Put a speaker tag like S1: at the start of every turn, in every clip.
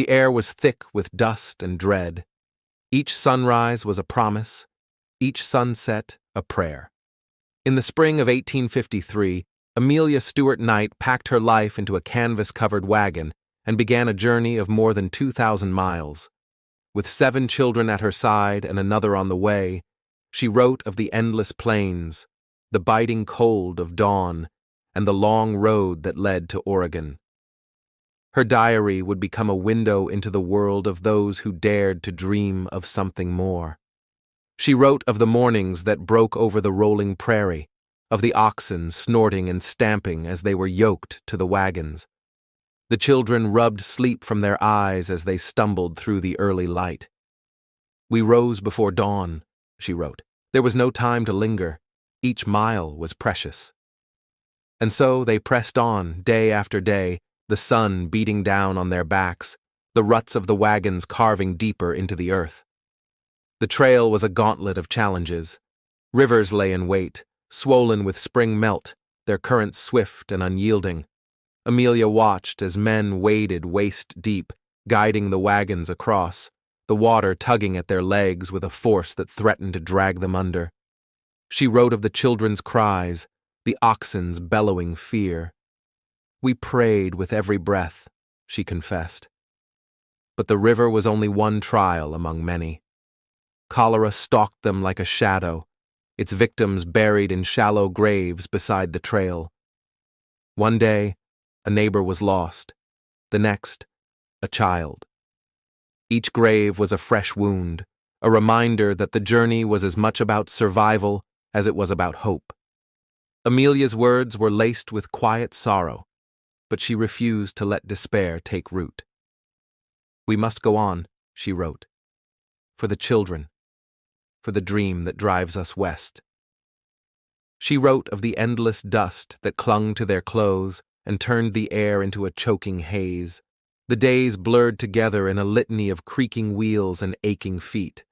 S1: The air was thick with dust and dread. Each sunrise was a promise, each sunset a prayer. In the spring of 1853, Amelia Stewart Knight packed her life into a canvas-covered wagon and began a journey of more than 2,000 miles. With 7 children at her side and another on the way, she wrote of the endless plains, the biting cold of dawn, and the long road that led to Oregon. Her diary would become a window into the world of those who dared to dream of something more. She wrote of the mornings that broke over the rolling prairie, of the oxen snorting and stamping as they were yoked to the wagons. The children rubbed sleep from their eyes as they stumbled through the early light. "We rose before dawn," she wrote. "There was no time to linger. Each mile was precious." And so they pressed on, day after day, the sun beating down on their backs, the ruts of the wagons carving deeper into the earth. The trail was a gauntlet of challenges. Rivers lay in wait, swollen with spring melt, their currents swift and unyielding. Amelia watched as men waded waist-deep, guiding the wagons across, the water tugging at their legs with a force that threatened to drag them under. She wrote of the children's cries, the oxen's bellowing fear. "We prayed with every breath," she confessed. But the river was only one trial among many. Cholera stalked them like a shadow, its victims buried in shallow graves beside the trail. One day, a neighbor was lost. The next, a child. Each grave was a fresh wound, a reminder that the journey was as much about survival as it was about hope. Amelia's words were laced with quiet sorrow, but she refused to let despair take root. "We must go on," she wrote, "for the children, for the dream that drives us west." She wrote of the endless dust that clung to their clothes and turned the air into a choking haze. The days blurred together in a litany of creaking wheels and aching feet.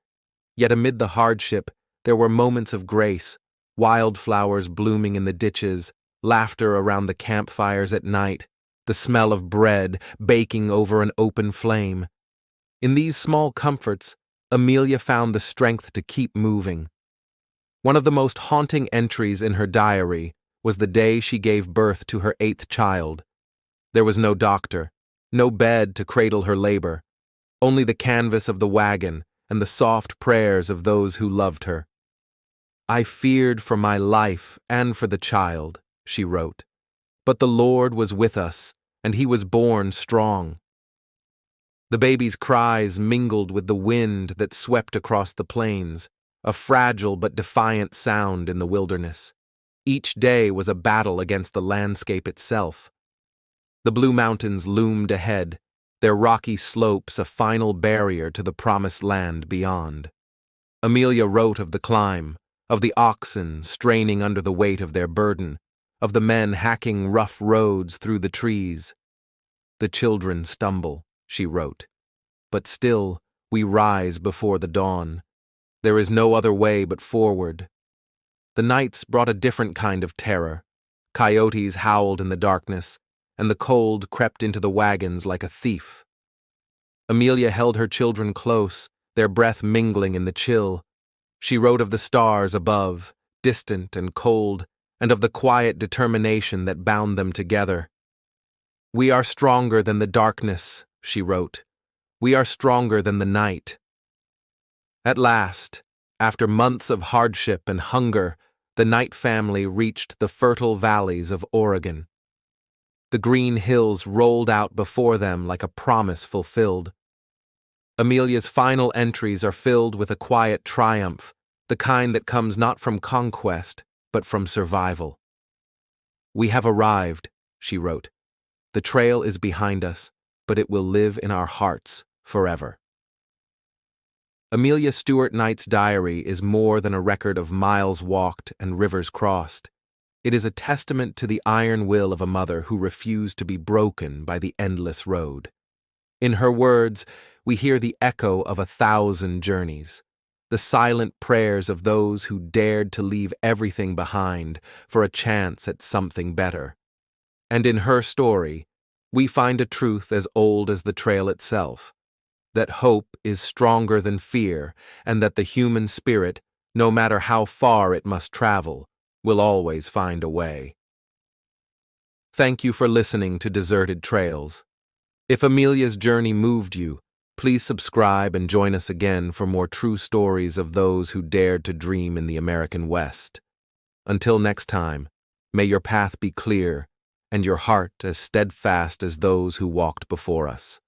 S1: Yet amid the hardship, there were moments of grace, wildflowers blooming in the ditches, laughter around the campfires at night, the smell of bread baking over an open flame. In these small comforts, Amelia found the strength to keep moving. One of the most haunting entries in her diary was the day she gave birth to her 8th child. There was no doctor, no bed to cradle her labor, only the canvas of the wagon and the soft prayers of those who loved her. "I feared for my life and for the child," she wrote, "but the Lord was with us, and he was born strong." The baby's cries mingled with the wind that swept across the plains, a fragile but defiant sound in the wilderness. Each day was a battle against the landscape itself. The Blue Mountains loomed ahead, their rocky slopes a final barrier to the promised land beyond. Amelia wrote of the climb, of the oxen straining under the weight of their burden, of the men hacking rough roads through the trees. "The children stumble," she wrote, "but still we rise before the dawn. There is no other way but forward." The nights brought a different kind of terror. Coyotes howled in the darkness, and the cold crept into the wagons like a thief. Amelia held her children close, their breath mingling in the chill. She wrote of the stars above, distant and cold, and of the quiet determination that bound them together. "We are stronger than the darkness," she wrote. "We are stronger than the night." At last, after months of hardship and hunger, the Knight family reached the fertile valleys of Oregon. The green hills rolled out before them like a promise fulfilled. Amelia's final entries are filled with a quiet triumph, the kind that comes not from conquest, but from survival. "We have arrived," she wrote. "The trail is behind us, but it will live in our hearts forever." Amelia Stewart Knight's diary is more than a record of miles walked and rivers crossed. It is a testament to the iron will of a mother who refused to be broken by the endless road. In her words, we hear the echo of 1,000 journeys, the silent prayers of those who dared to leave everything behind for a chance at something better. And in her story, we find a truth as old as the trail itself, that hope is stronger than fear, and that the human spirit, no matter how far it must travel, will always find a way. Thank you for listening to Deserted Trails. If Amelia's journey moved you, please subscribe and join us again for more true stories of those who dared to dream in the American West. Until next time, may your path be clear and your heart as steadfast as those who walked before us.